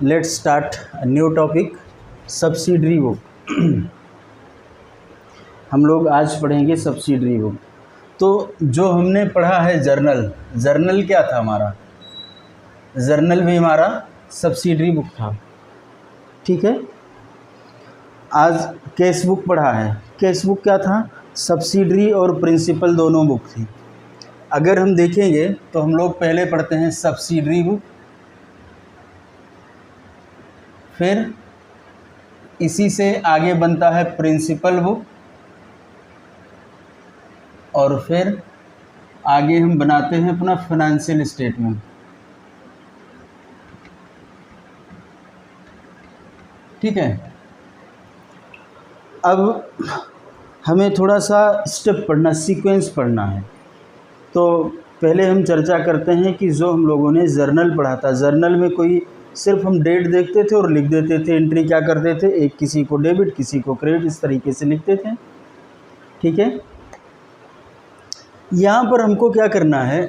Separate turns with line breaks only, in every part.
Let's start new topic, subsidiary book. हम लोग आज पढ़ेंगे सब्सिडरी बुक। तो जो हमने पढ़ा है जर्नल क्या था हमारा? जर्नल भी हमारा सब्सिडरी बुक था, ठीक है। आज केस बुक पढ़ा है। केस बुक क्या था? सब्सिडरी और प्रिंसिपल दोनों बुक थी। अगर हम देखेंगे तो हम लोग पहले पढ़ते हैं सब्सिडरी बुक, फिर इसी से आगे बनता है प्रिंसिपल बुक, और फिर आगे हम बनाते हैं अपना फाइनेंशियल स्टेटमेंट, ठीक है। अब हमें थोड़ा सा स्टेप पढ़ना, सीक्वेंस पढ़ना है। तो पहले हम चर्चा करते हैं कि जो हम लोगों ने जर्नल पढ़ा था, जर्नल में कोई सिर्फ हम डेट देखते थे और लिख देते थे, एंट्री क्या करते थे, एक किसी को डेबिट किसी को क्रेडिट, इस तरीके से लिखते थे, ठीक है। यहाँ पर हमको क्या करना है,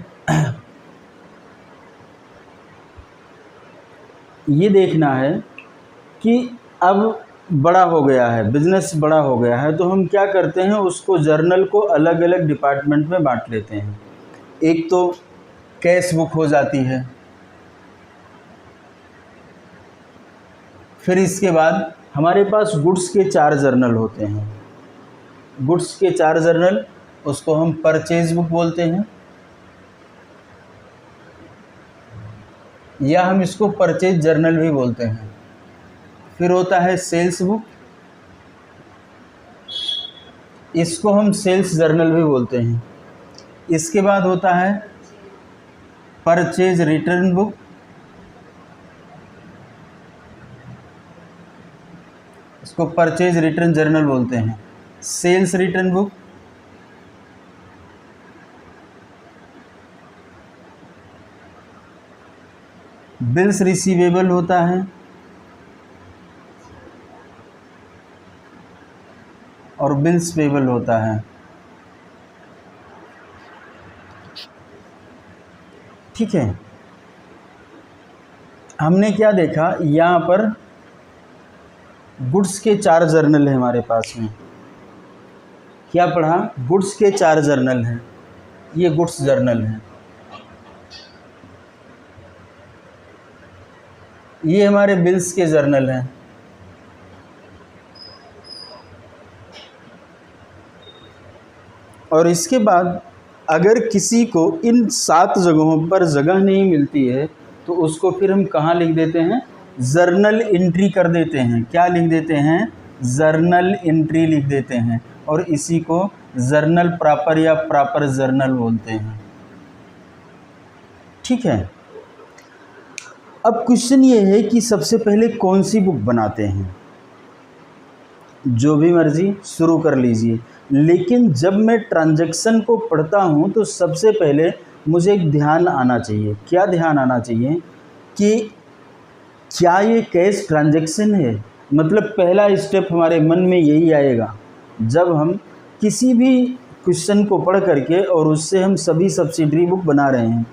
ये देखना है कि अब बड़ा हो गया है, बिजनेस बड़ा हो गया है, तो हम क्या करते हैं, उसको जर्नल को अलग अलग डिपार्टमेंट में बांट लेते हैं। एक तो कैश बुक हो जाती है, फिर इसके बाद हमारे पास गुड्स के 4 जर्नल होते हैं। गुड्स के 4 जर्नल, उसको हम परचेज बुक बोलते हैं, या हम इसको परचेज जर्नल भी बोलते हैं। फिर होता है सेल्स बुक, इसको हम सेल्स जर्नल भी बोलते हैं। इसके बाद होता है परचेज रिटर्न बुक, इसको परचेज रिटर्न जर्नल बोलते हैं। Sales return book, bills receivable होता है, और बिल्स पेबल होता है, ठीक है। हमने क्या देखा, यहाँ पर गुड्स के 4 जर्नल है हमारे पास में। क्या पढ़ा? गुड्स के 4 जर्नल हैं, ये गुड्स जर्नल हैं। ये हमारे बिल्स के जर्नल हैं, और इसके बाद अगर किसी को इन 7 जगहों पर जगह नहीं मिलती है तो उसको फिर हम कहाँ लिख देते हैं, जर्नल एंट्री कर देते हैं। क्या लिख देते हैं? जर्नल एंट्री लिख देते हैं, और इसी को जर्नल प्रॉपर या प्रॉपर जर्नल बोलते हैं, ठीक है। अब क्वेश्चन ये है कि सबसे पहले कौन सी बुक बनाते हैं? जो भी मर्जी शुरू कर लीजिए, लेकिन जब मैं ट्रांजैक्शन को पढ़ता हूँ तो सबसे पहले मुझे एक ध्यान आना चाहिए। क्या ध्यान आना चाहिए कि क्या ये कैश ट्रांजैक्शन है? मतलब पहला स्टेप हमारे मन में यही आएगा जब हम किसी भी क्वेश्चन को पढ़ करके और उससे हम सभी सब्सिडरी बुक बना रहे हैं।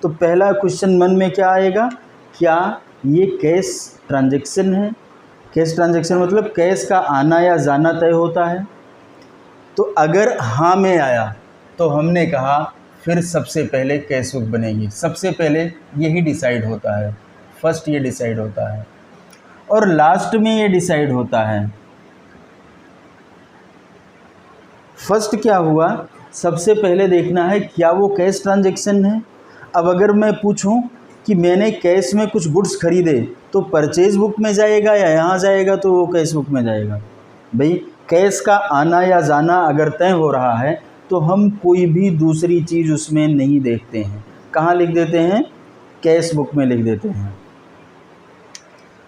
तो पहला क्वेश्चन मन में क्या आएगा, क्या ये कैश ट्रांजैक्शन है? कैश ट्रांजैक्शन मतलब कैश का आना या जाना तय होता है। तो अगर हाँ में आया तो हमने कहा फिर सबसे पहले कैश बुक बनेगी। सबसे पहले यही डिसाइड होता है, फर्स्ट ये डिसाइड होता है, और लास्ट में ये डिसाइड होता है। फर्स्ट क्या हुआ, सबसे पहले देखना है क्या वो कैश ट्रांजैक्शन है। अब अगर मैं पूछूं कि मैंने कैश में कुछ गुड्स खरीदे तो परचेज बुक में जाएगा या यहाँ जाएगा, तो वो कैश बुक में जाएगा। भाई कैश का आना या जाना अगर तय हो रहा है तो हम कोई भी दूसरी चीज़ उसमें नहीं देखते हैं। कहाँ लिख देते हैं? कैश बुक में लिख देते हैं।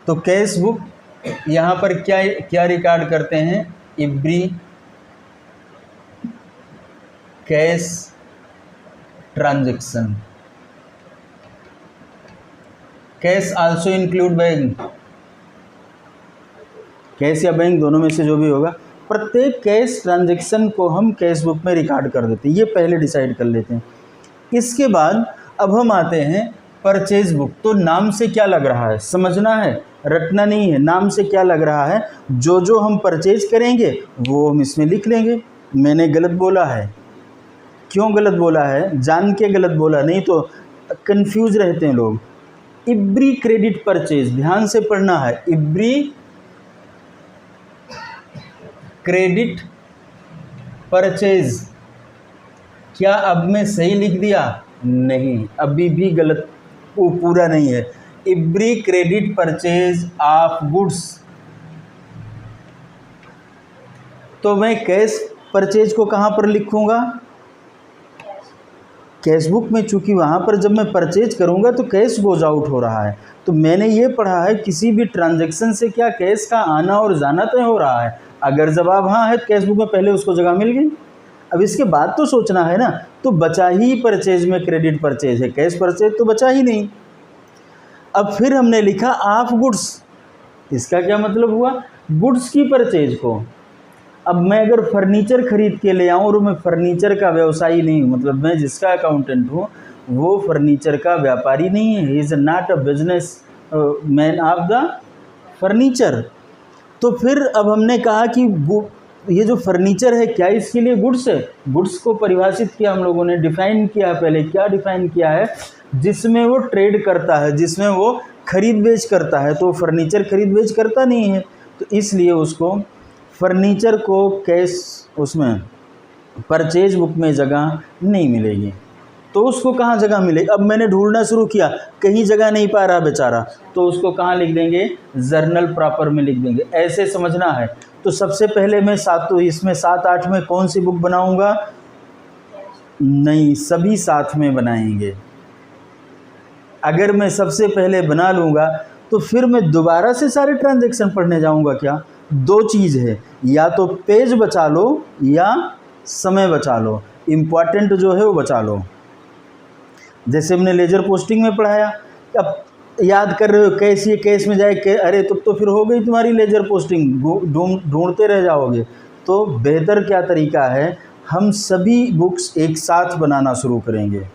तो कैश बुक यहाँ पर क्या क्या रिकॉर्ड करते हैं? Every cash transaction. Cash also include bank, cash या बैंक दोनों में से जो भी होगा, प्रत्येक कैश ट्रांजैक्शन को हम कैश बुक में रिकॉर्ड कर देते हैं। ये पहले डिसाइड कर लेते हैं। इसके बाद अब हम आते हैं परचेज बुक, तो नाम से क्या लग रहा है समझना है, रटना नहीं है। नाम से क्या लग रहा है, जो जो हम परचेज करेंगे वो हम इसमें लिख लेंगे। मैंने गलत बोला है, क्यों गलत बोला है, जान के गलत बोला, नहीं तो कंफ्यूज रहते हैं लोग। एवरी क्रेडिट परचेज, ध्यान से पढ़ना है, एवरी क्रेडिट परचेज। क्या अब मैं सही लिख दिया? नहीं, अभी भी गलत, वो पूरा नहीं है। Every credit purchase of goods, तो मैं कैश परचेज को कहाँ पर लिखूंगा? कैश बुक में, चूंकि वहाँ पर जब मैं परचेज करूँगा तो कैश गोज आउट हो रहा है। तो मैंने ये पढ़ा है किसी भी ट्रांजैक्शन से क्या कैश का आना और जाना तय हो रहा है। अगर जवाब हाँ है तो कैश बुक में पहले उसको जगह मिल गई। अब इसके बाद तो सोचना है ना, तो बचा ही परचेज में क्रेडिट परचेज है, कैश परचेज तो बचा ही नहीं। अब फिर हमने लिखा ऑफ गुड्स, इसका क्या मतलब हुआ? गुड्स की परचेज को। अब मैं अगर फर्नीचर खरीद के ले आऊँ और मैं फर्नीचर का व्यवसायी नहीं हूँ, मतलब मैं जिसका अकाउंटेंट हूँ वो फर्नीचर का व्यापारी नहीं है, he is not a business man of the furniture. तो फिर अब हमने कहा कि ये जो फर्नीचर है क्या इसके लिए गुड्स है? गुड्स को परिभाषित किया हम लोगों ने, डिफाइन किया। पहले क्या डिफाइन किया है? जिसमें वो ट्रेड करता है, जिसमें वो खरीद बेच करता है। तो फर्नीचर खरीद बेच करता नहीं है, तो इसलिए उसको फर्नीचर को कैश उसमें परचेज बुक में जगह नहीं मिलेगी। तो उसको कहाँ जगह मिलेगी? अब मैंने ढूंढना शुरू किया, कहीं जगह नहीं पा रहा बेचारा, तो उसको कहाँ लिख देंगे? जर्नल प्रॉपर में लिख देंगे। ऐसे समझना है। तो सबसे पहले मैं इसमें 7-8 में कौन सी बुक बनाऊंगा? नहीं, सभी साथ में बनाएंगे। अगर मैं सबसे पहले बना लूँगा तो फिर मैं दोबारा से सारे ट्रांजैक्शन पढ़ने जाऊँगा क्या? दो चीज़ है, या तो पेज बचा लो या समय बचा लो, इम्पॉर्टेंट जो है वो बचा लो। जैसे हमने लेजर पोस्टिंग में पढ़ाया, अब याद कर रहे हो कैश, ये कैश में जाए अरे तो फिर हो गई तुम्हारी लेजर पोस्टिंग, ढूंढते रह जाओगे। तो बेहतर क्या तरीका है, हम सभी बुक्स एक साथ बनाना शुरू करेंगे।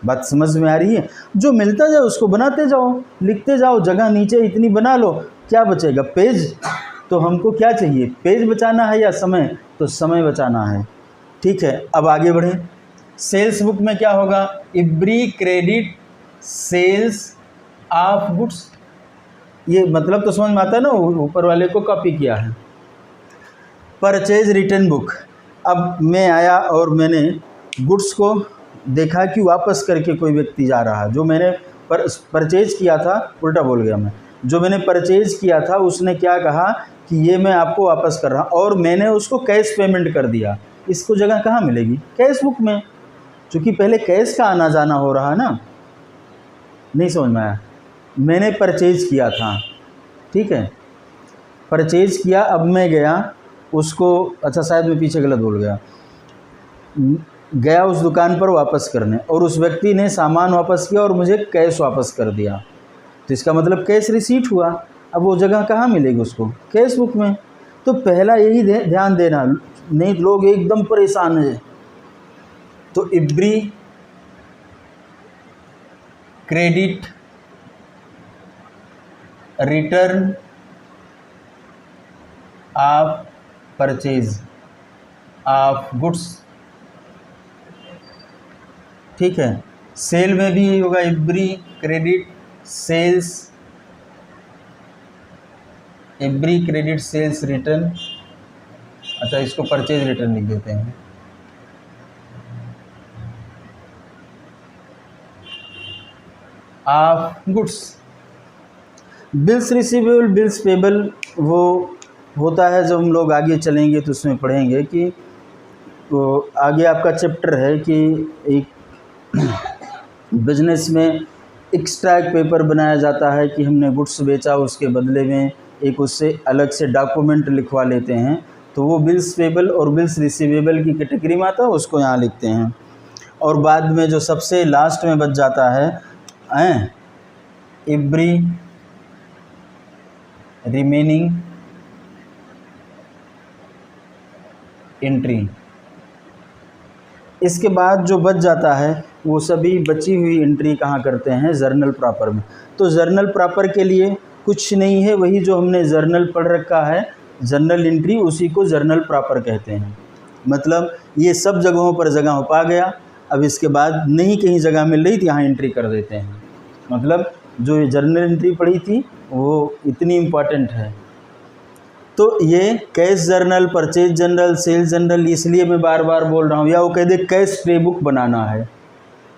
बात समझ में आ रही है? जो मिलता जाए उसको बनाते जाओ, लिखते जाओ, जगह नीचे इतनी बना लो, क्या बचेगा? पेज। तो हमको क्या चाहिए, पेज बचाना है या समय? तो समय बचाना है। ठीक है, अब आगे बढ़ें। सेल्स बुक में क्या होगा? Every credit sales of goods. ये मतलब तो समझ में आता है ना, ऊपर वाले को कॉपी किया है। परचेज रिटर्न बुक, अब मैं आया और मैंने गुड्स को देखा कि वापस करके कोई व्यक्ति जा रहा है। जो मैंने परचेज किया था, उल्टा बोल गया मैं, जो मैंने परचेज किया था उसने क्या कहा कि ये मैं आपको वापस कर रहा हूँ, और मैंने उसको कैश पेमेंट कर दिया। इसको जगह कहाँ मिलेगी? कैश बुक में, क्योंकि पहले कैश का आना जाना हो रहा है ना। नहीं समझ में आया? मैंने परचेज किया था, ठीक है, परचेज किया, अब मैं गया उसको, अच्छा शायद मैं पीछे गलत बोल गया उस दुकान पर वापस करने, और उस व्यक्ति ने सामान वापस किया और मुझे कैश वापस कर दिया। तो इसका मतलब कैश रिसीट हुआ। अब वो जगह कहाँ मिलेगी उसको? कैश बुक में। तो पहला यही ध्यान देना, नहीं लोग एकदम परेशान हैं। तो every credit return of purchase of goods, ठीक है। सेल में भी यही होगा, every credit sales, every credit sales return, अच्छा इसको परचेज रिटर्न लिख देते हैं। Of goods. Bills receivable, bills payable वो होता है जब हम लोग आगे चलेंगे तो उसमें पढ़ेंगे कि तो आगे आपका चैप्टर है कि एक बिजनेस में एक्स्ट्रा एक पेपर बनाया जाता है कि हमने गुड्स बेचा, उसके बदले में एक उससे अलग से डॉक्यूमेंट लिखवा लेते हैं। तो वो बिल्स पेबल और बिल्स रिसीवेबल की कैटेगरी में आता है, उसको यहाँ लिखते हैं। और बाद में जो सबसे लास्ट में बच जाता है एवरी रिमेनिंग एंट्री, इसके बाद जो बच जाता है वो सभी बची हुई एंट्री कहाँ करते हैं, जर्नल प्रॉपर में। तो जर्नल प्रॉपर के लिए कुछ नहीं है, वही जो हमने जर्नल पढ़ रखा है, जर्नल एंट्री, उसी को जर्नल प्रॉपर कहते हैं। मतलब ये सब जगहों पर जगह पा गया, अब इसके बाद नहीं कहीं जगह मिल रही तो यहाँ एंट्री कर देते हैं। मतलब जो ये जर्नल एंट्री पढ़ी थी वो इतनी इम्पॉर्टेंट है। तो ये cash journal, purchase journal, sales journal, इसलिए मैं बार बार बोल रहा हूँ। या वो कह दे कैश डे बुक बनाना है,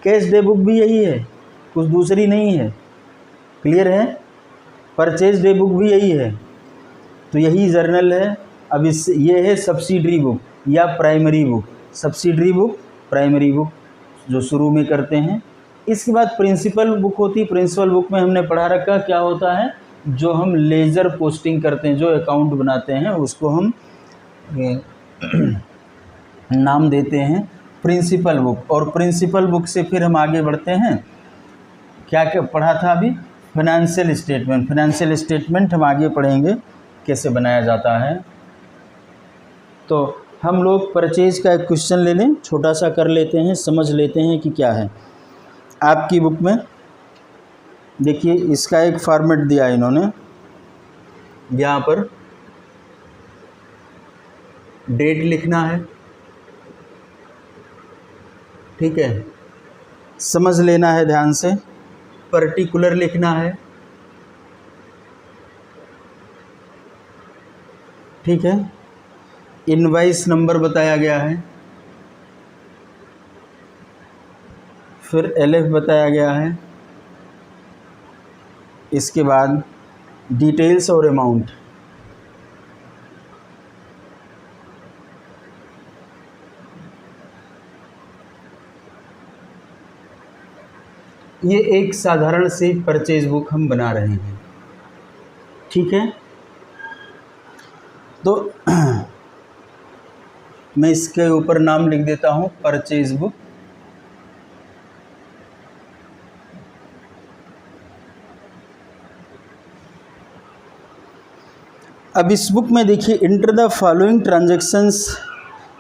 कैश डे बुक भी यही है, कुछ दूसरी नहीं है। क्लियर है? परचेज डे बुक भी यही है, तो यही जर्नल है। अब इस ये है सब्सिडरी बुक या primary book, subsidiary book, primary book जो शुरू में करते हैं। इसके बाद प्रिंसिपल बुक होती है। प्रिंसिपल बुक में हमने पढ़ा रखा क्या होता है, जो हम लेजर पोस्टिंग करते हैं, जो अकाउंट बनाते हैं, उसको हम नाम देते हैं प्रिंसिपल बुक। और प्रिंसिपल बुक से फिर हम आगे बढ़ते हैं, क्या क्या पढ़ा था अभी, फाइनेंशियल स्टेटमेंट। फाइनेंशियल स्टेटमेंट हम आगे पढ़ेंगे कैसे बनाया जाता है। तो हम लोग परचेज का एक क्वेश्चन ले लें, छोटा सा कर लेते हैं, समझ लेते हैं कि क्या है। आपकी बुक में देखिए इसका एक फॉर्मेट दिया इन्होंने, यहाँ पर डेट लिखना है, ठीक है, समझ लेना है ध्यान से। पर्टिकुलर लिखना है, ठीक है। इनवाइस नंबर बताया गया है, फिर LF बताया गया है, इसके बाद डिटेल्स और अमाउंट। ये एक साधारण सी परचेज बुक हम बना रहे हैं, ठीक है। तो मैं इसके ऊपर नाम लिख देता हूँ परचेज बुक। अब इस बुक में देखिए, enter the following transactions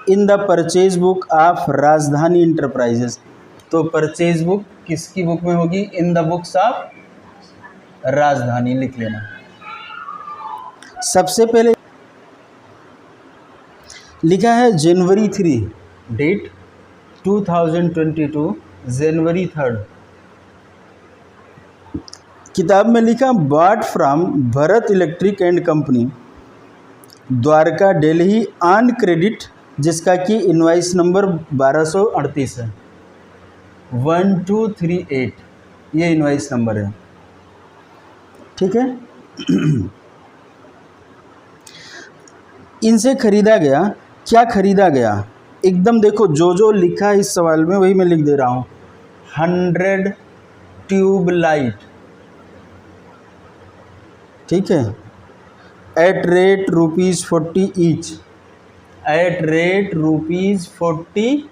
in the purchase book of राजधानी इंटरप्राइजेस। तो परचेज बुक किसकी बुक में होगी, इन द बुक्स ऑफ राजधानी, लिख लेना। सबसे पहले लिखा है जनवरी 3, डेट 2022, जनवरी 3। किताब में लिखा bought from Bharat electric and company Dwarka Delhi on credit, जिसका कि इनवाइस नंबर 1238 है, 1238 ये इनवाइस नंबर है, ठीक है। इनसे खरीदा गया, क्या खरीदा गया, एकदम देखो जो जो लिखा है इस सवाल में वही मैं लिख दे रहा हूँ। 100 ट्यूब लाइट, ठीक है, at rate ₹40 each, at rate ₹40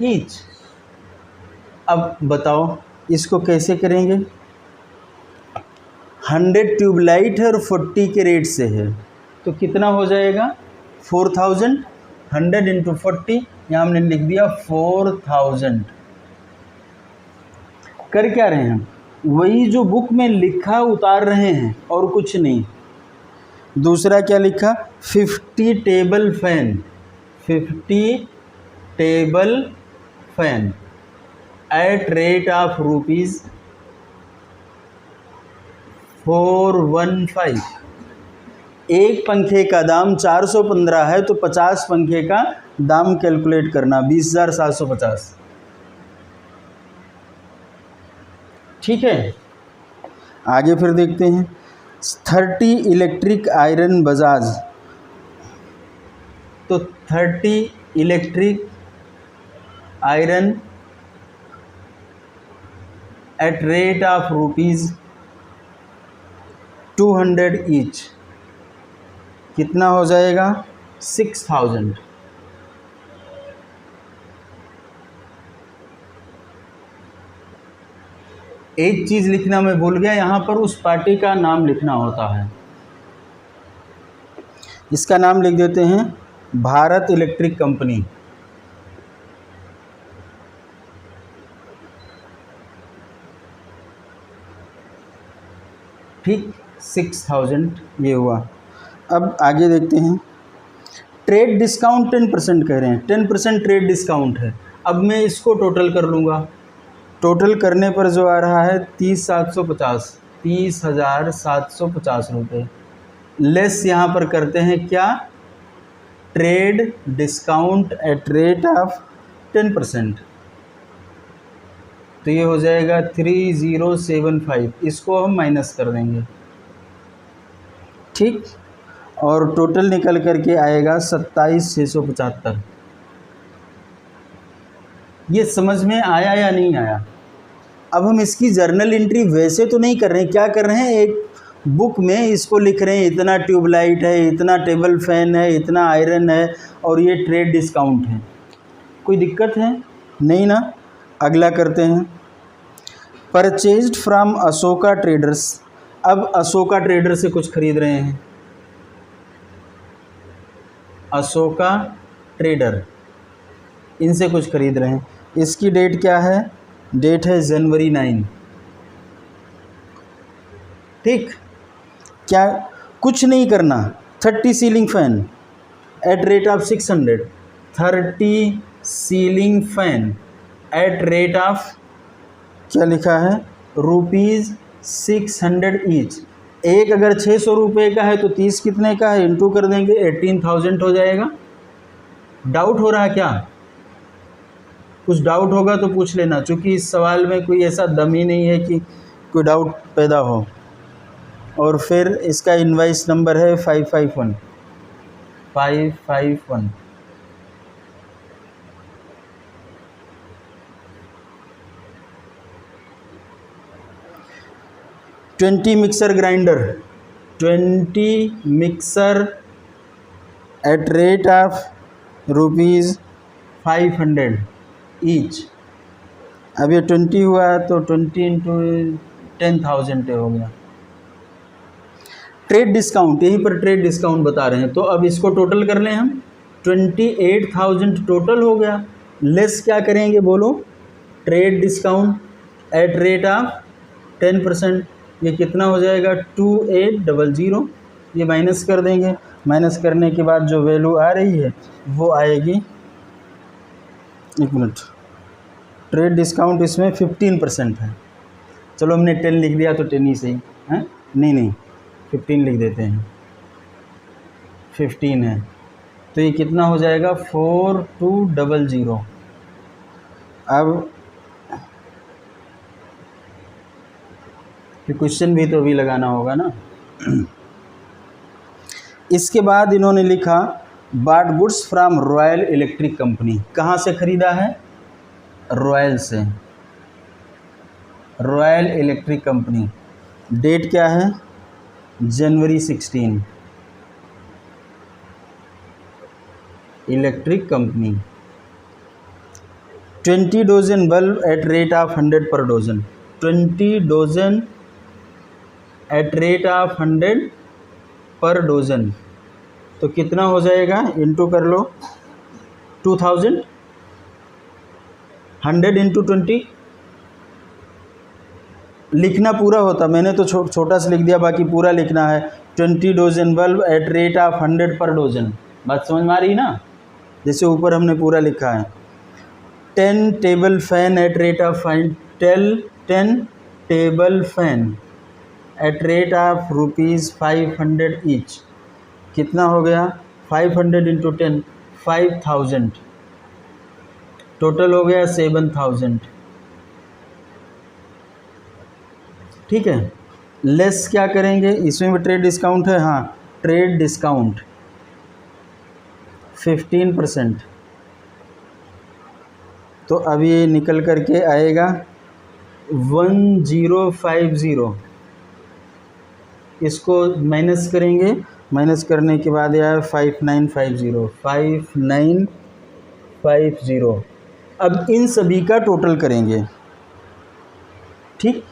each. अब बताओ इसको कैसे करेंगे। 100 ट्यूबलाइट है और 40 के रेट से है, तो कितना हो जाएगा 4000। 100 इंटू 40, यहाँ हमने लिख दिया 4000। कर क्या रहे हैं हम, वही जो बुक में लिखा उतार रहे हैं और कुछ नहीं। दूसरा क्या लिखा, 50 table fan, 50 table fan at rate of ₹415। एक पंखे का दाम 415 है, तो 50 पंखे का दाम कैलकुलेट करना, 20,750, ठीक है। आगे फिर देखते हैं 30 इलेक्ट्रिक आयरन बजाज, तो 30 electric iron at rate of ₹200 each, कितना हो जाएगा 6000। एक चीज़ लिखना मैं भूल गया, यहाँ पर उस पार्टी का नाम लिखना होता है। इसका नाम लिख देते हैं भारत इलेक्ट्रिक कंपनी, ठीक, 6000 ये हुआ। अब आगे देखते हैं, ट्रेड डिस्काउंट 10% कह रहे हैं, 10% ट्रेड डिस्काउंट है। अब मैं इसको टोटल कर लूँगा, टोटल करने पर जो आ रहा है 30,750 रुपये, लेस यहाँ पर करते हैं क्या, trade discount at rate of 10%, तो ये हो जाएगा 3075, इसको हम माइनस कर देंगे, ठीक, और टोटल निकल करके आएगा 27,675। ये समझ में आया या नहीं आया? अब हम इसकी जर्नल एंट्री वैसे तो नहीं कर रहे हैं, क्या कर रहे हैं, एक बुक में इसको लिख रहे हैं, इतना ट्यूबलाइट है, इतना टेबल फैन है, इतना आयरन है, और ये ट्रेड डिस्काउंट है। कोई दिक्कत है? नहीं ना। अगला करते हैं, परचेज्ड फ्रॉम अशोका ट्रेडर्स। अब अशोका ट्रेडर से कुछ खरीद रहे हैं, अशोका ट्रेडर, इनसे कुछ खरीद रहे हैं। इसकी डेट क्या है, डेट है जनवरी 9, ठीक। क्या, कुछ नहीं करना, 30 ceiling fan at rate of 600, 30 ceiling fan at rate of, क्या लिखा है, ₹600 ईच। एक अगर 600 रुपये का है तो 30 कितने का है, इंटू कर देंगे, 18,000 हो जाएगा। डाउट हो रहा है क्या? कुछ डाउट होगा तो पूछ लेना, क्योंकि इस सवाल में कोई ऐसा दम ही नहीं है कि कोई डाउट पैदा हो। और फिर इसका इनवाइस नंबर है 551। Twenty mixer grinder, 20 mixer at rate of ₹500 each. अब ये 20 हुआ तो 20 इंटू 10,000 हो गया। ट्रेड डिस्काउंट, यहीं पर ट्रेड डिस्काउंट बता रहे हैं, तो अब इसको टोटल कर लें हम, 28,000 टोटल हो गया। लेस क्या करेंगे बोलो, trade discount at rate of 10%, ये कितना हो जाएगा, 2800। ये माइनस कर देंगे, माइनस करने के बाद जो वैल्यू आ रही है वो आएगी, एक मिनट, ट्रेड डिस्काउंट इसमें 15% है। चलो हमने 10 लिख दिया तो 10 ही सही है, नहीं 15 लिख देते हैं, 15 है, तो ये कितना हो जाएगा, 4200। अब क्वेश्चन भी तो अभी लगाना होगा ना। इसके बाद इन्होंने लिखा, bought goods from royal electric company. कहाँ से ख़रीदा है, रॉयल से, रॉयल इलेक्ट्रिक कंपनी। डेट क्या है, जनवरी 16। Electric company, 20 dozen bulb at rate of 100 पर dozen, 20 dozen at rate of 100 पर डोजन, तो कितना हो जाएगा, इंटू कर लो, 2000, 100 इंटू 20। लिखना पूरा होता, मैंने तो छोटा सा लिख दिया, बाकी पूरा लिखना है। 20 dozen bulb at rate of 100 पर डोजन, बात समझ में आ रही ना, जैसे ऊपर हमने पूरा लिखा है। 10 table fan at rate of 10 table fan at rate of ₹500 each, कितना हो गया, 500 इंटू 10, 5000, टोटल हो गया 7000, ठीक है। लेस क्या करेंगे, इसमें भी ट्रेड डिस्काउंट है, हाँ, ट्रेड डिस्काउंट 15%, तो अब ये निकल करके आएगा 1050। इसको माइनस करेंगे, माइनस करने के बाद यह 5950। अब इन सभी का टोटल करेंगे, ठीक,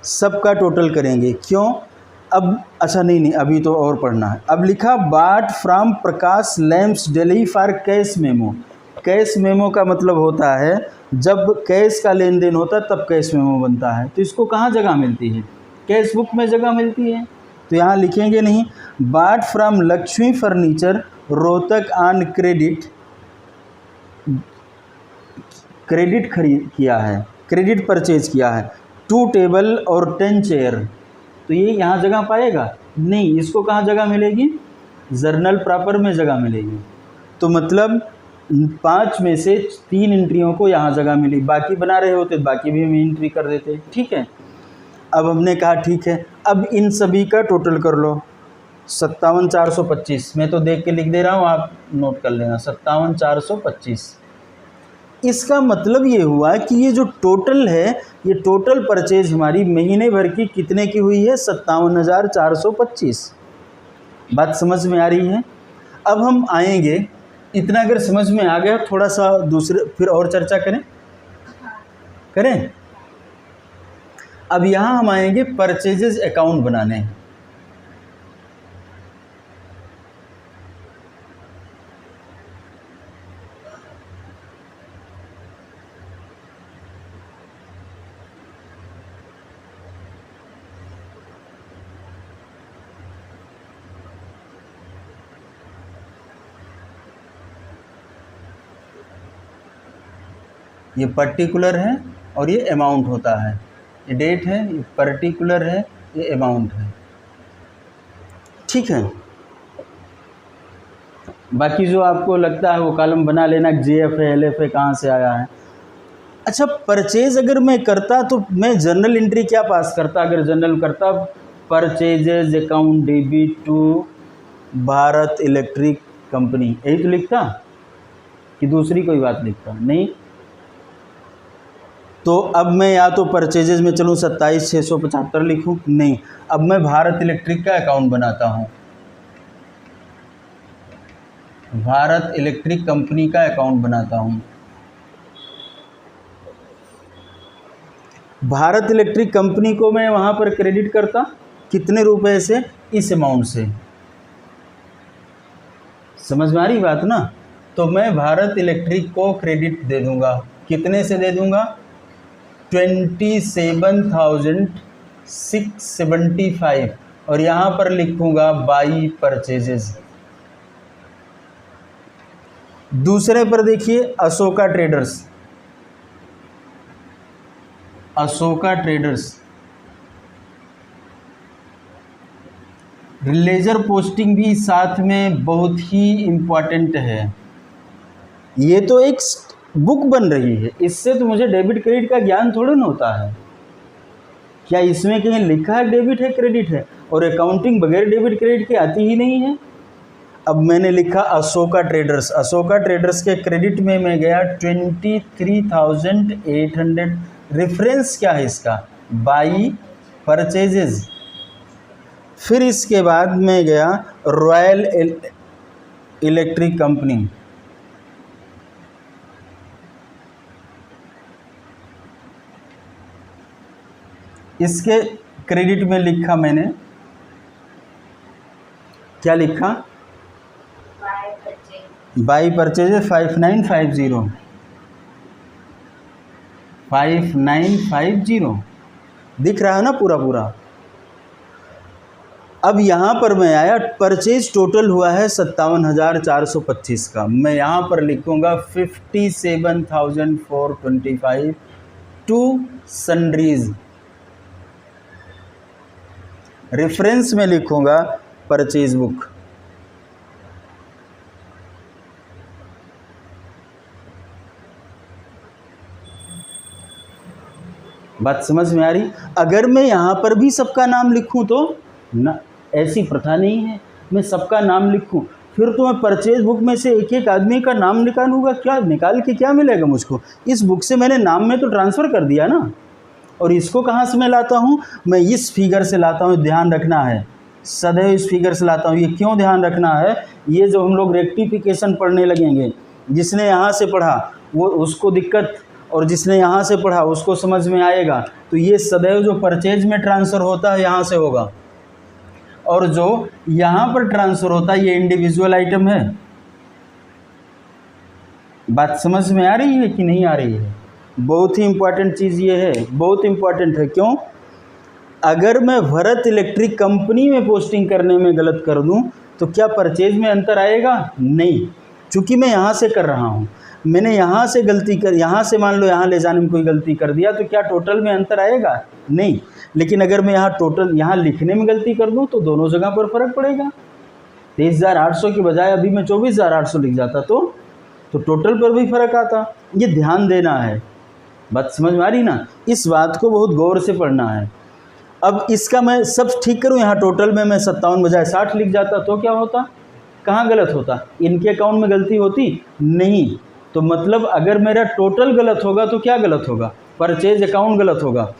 सबका टोटल करेंगे, क्यों, अब अच्छा नहीं अभी तो और पढ़ना है। अब लिखा, बाट from Prakash lamps Delhi for cash memo. Cash memo का मतलब होता है जब कैश का लेन देन होता है तब कैश मेमो बनता है। तो इसको कहाँ जगह मिलती है, कैश बुक में जगह मिलती है, तो यहाँ लिखेंगे नहीं। बाट from Lakshmi furniture Rohtak on credit, credit खरीद किया है, क्रेडिट परचेज किया है, 2 टेबल और 10 चेयर, तो ये यहाँ जगह पाएगा नहीं, इसको कहाँ जगह मिलेगी, जर्नल प्रॉपर में जगह मिलेगी। तो मतलब 5 में से 3 एंट्रियों को यहाँ जगह मिली, बाकी बना रहे होते बाकी भी हम एंट्री कर देते, ठीक है। अब हमने कहा ठीक है, अब इन सभी का टोटल कर लो, 57,425, मैं तो देख के लिख दे रहा हूँ, आप नोट कर लेना, 57,425। इसका मतलब ये हुआ कि ये जो टोटल है, ये टोटल परचेज हमारी महीने भर की कितने की हुई है, 57,425। बात समझ में आ रही है। अब हम आएंगे, इतना अगर समझ में आ गया, थोड़ा सा दूसरे फिर और चर्चा करें। अब यहाँ हम आएंगे परचेजेस अकाउंट बनाने। ये पर्टिकुलर है और ये अमाउंट होता है, ये डेट है, ये पर्टिकुलर है, ये अमाउंट है, ठीक है। बाकी जो आपको लगता है वो कॉलम बना लेना, JF है, LF है, कहाँ से आया है। अच्छा, परचेज अगर मैं करता तो मैं जर्नल एंट्री क्या पास करता, अगर जर्नल करता, purchases account debit to Bharat electric company, यही तो लिखता कि दूसरी कोई बात लिखता, नहीं। तो अब मैं या तो परचेजेज में चलूँ 27,675 लिखूँ, नहीं, अब मैं भारत इलेक्ट्रिक का अकाउंट बनाता हूँ, भारत इलेक्ट्रिक कंपनी का अकाउंट बनाता हूँ। भारत इलेक्ट्रिक कंपनी को मैं वहाँ पर क्रेडिट करता कितने रुपए से, इस अमाउंट से, समझ में आ रही बात ना। तो मैं भारत इलेक्ट्रिक को क्रेडिट दे दूँगा, कितने से दे दूँगा, 27,675, और यहाँ पर लिखूँगा बाई परचेजेस। दूसरे पर देखिए Ashoka traders, Ashoka traders ledger posting भी साथ में बहुत ही इम्पॉर्टेंट है। ये तो एक बुक बन रही है, इससे तो मुझे डेबिट क्रेडिट का ज्ञान थोड़ा ना होता है। क्या इसमें कहीं लिखा है डेबिट है क्रेडिट है, और अकाउंटिंग बगैर डेबिट क्रेडिट के आती ही नहीं है। अब मैंने लिखा अशोका ट्रेडर्स, अशोका ट्रेडर्स के क्रेडिट में मैं गया 23,800, रेफरेंस क्या है इसका, बाई परचेजेज। फिर इसके बाद मैं गया रॉयल इलेक्ट्रिक कंपनी, इसके क्रेडिट में लिखा मैंने, क्या लिखा, बाई परचेज 5950 दिख रहा है ना पूरा पूरा। अब यहाँ पर मैं आया, परचेज टोटल हुआ है 57,425 का, मैं यहाँ पर लिखूँगा 57,425 टू सनरीज, रेफरेंस में लिखूँगा परचेज बुक। बात समझ में आ रही। अगर मैं यहाँ पर भी सबका नाम लिखूँ तो ना, ऐसी प्रथा नहीं है मैं सबका नाम लिखूँ, फिर तो मैं परचेज बुक में से एक एक आदमी का नाम निकालूंगा, क्या निकाल के क्या मिलेगा मुझको। इस बुक से मैंने नाम में तो ट्रांसफ़र कर दिया ना, और इसको कहाँ से मैं लाता हूँ, मैं इस फिगर से लाता हूँ। ध्यान रखना है, सदैव इस फिगर से लाता हूँ। ये क्यों ध्यान रखना है, ये जो हम लोग रेक्टिफिकेशन पढ़ने लगेंगे, जिसने यहाँ से पढ़ा वो उसको दिक्कत, और जिसने यहाँ से पढ़ा उसको समझ में आएगा। तो ये सदैव जो परचेज में ट्रांसफ़र होता है यहाँ से होगा, और जो यहाँ पर ट्रांसफ़र होता है ये इंडिविजुअल आइटम है। बात समझ में आ रही है कि नहीं आ रही है। बहुत ही इम्पॉर्टेंट चीज़ ये है, बहुत इम्पॉर्टेंट है। क्यों, अगर मैं भरत इलेक्ट्रिक कंपनी में पोस्टिंग करने में गलत कर दूं तो क्या परचेज में अंतर आएगा? नहीं, चूँकि मैं यहाँ से कर रहा हूँ, मैंने यहाँ से गलती कर, यहाँ से मान लो यहाँ ले जाने में कोई गलती कर दिया तो क्या टोटल में अंतर आएगा? नहीं। लेकिन अगर मैं यहाँ टोटल यहाँ लिखने में गलती कर दूँ तो दोनों जगह पर फ़र्क पड़ेगा। 23,800 की बजाय अभी मैं 24,800 लिख जाता तो टोटल पर भी फ़र्क आता। ये ध्यान देना है, बात समझ में आ रही ना? इस बात को बहुत गौर से पढ़ना है। अब इसका मैं सब ठीक करूँ, यहाँ टोटल में मैं 57 बजाय 60 लिख जाता तो क्या होता? कहाँ गलत होता? इनके अकाउंट में गलती होती? नहीं। तो मतलब अगर मेरा टोटल गलत होगा तो क्या गलत होगा? परचेज अकाउंट गलत होगा।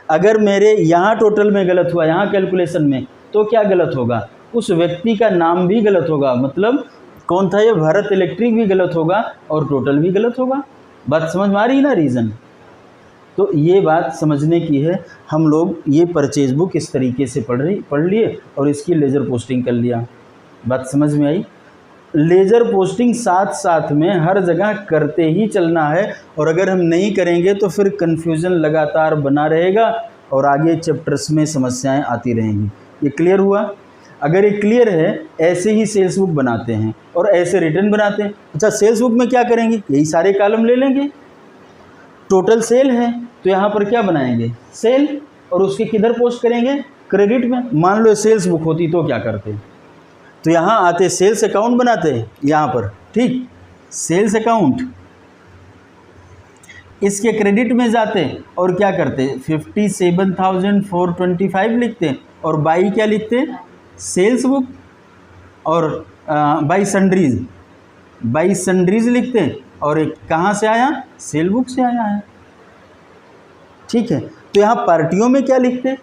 अगर मेरे यहाँ टोटल में गलत हुआ, यहाँ कैलकुलेशन में, तो क्या गलत होगा? उस व्यक्ति का नाम भी गलत होगा, मतलब कौन था ये? भारत इलेक्ट्रिक भी गलत होगा और टोटल भी गलत होगा। बात समझ में आ रही ना रीज़न? तो ये बात समझने की है। हम लोग ये परचेज बुक इस तरीके से पढ़ लिए और इसकी लेज़र पोस्टिंग कर लिया। बात समझ में आई? लेज़र पोस्टिंग साथ साथ में हर जगह करते ही चलना है, और अगर हम नहीं करेंगे तो फिर कन्फ्यूज़न लगातार बना रहेगा और आगे चैप्टर्स में समस्याएं आती रहेंगी। ये क्लियर हुआ? अगर ये क्लियर है, ऐसे ही सेल्स बुक बनाते हैं और ऐसे रिटर्न बनाते हैं। अच्छा, सेल्स बुक में क्या करेंगे? यही सारे कॉलम ले लेंगे। टोटल सेल है तो यहाँ पर क्या बनाएंगे? सेल, और उसके किधर पोस्ट करेंगे? क्रेडिट में। मान लो सेल्स बुक होती तो क्या करते? तो यहाँ आते सेल्स अकाउंट बनाते हैं यहाँ पर, ठीक, सेल्स अकाउंट, इसके क्रेडिट में जाते और क्या करते? 57,425 लिखते और बाई क्या लिखते? सेल्स बुक, और बाई सन्ड्रीज लिखते, और एक कहाँ से आया? सेल बुक से आया है, ठीक है। तो यहाँ पार्टियों में क्या लिखते?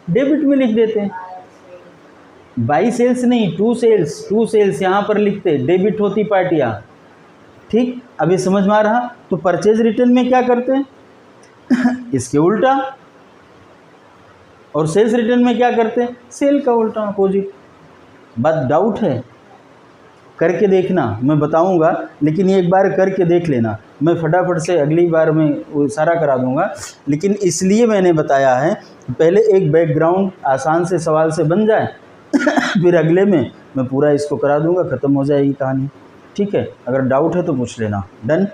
डेबिट में लिख देते। बाई सेल्स नहीं, टू सेल्स यहाँ पर लिखते, डेबिट होती पार्टियाँ, ठीक। अभी समझ में आ रहा? तो परचेज रिटर्न में क्या करते हैं? इसके उल्टा। और सेल्स रिटर्न में क्या करते हैं? सेल का उल्टा, अपोजिट। बात डाउट है? करके देखना, मैं बताऊंगा, लेकिन ये एक बार करके देख लेना। मैं फटाफट से अगली बार में वो सारा करा दूंगा, लेकिन इसलिए मैंने बताया है पहले एक बैकग्राउंड आसान से सवाल से बन जाए, फिर अगले में मैं पूरा इसको करा दूंगा, ख़त्म हो जाएगी कहानी, ठीक है। अगर डाउट है तो पूछ लेना। डन।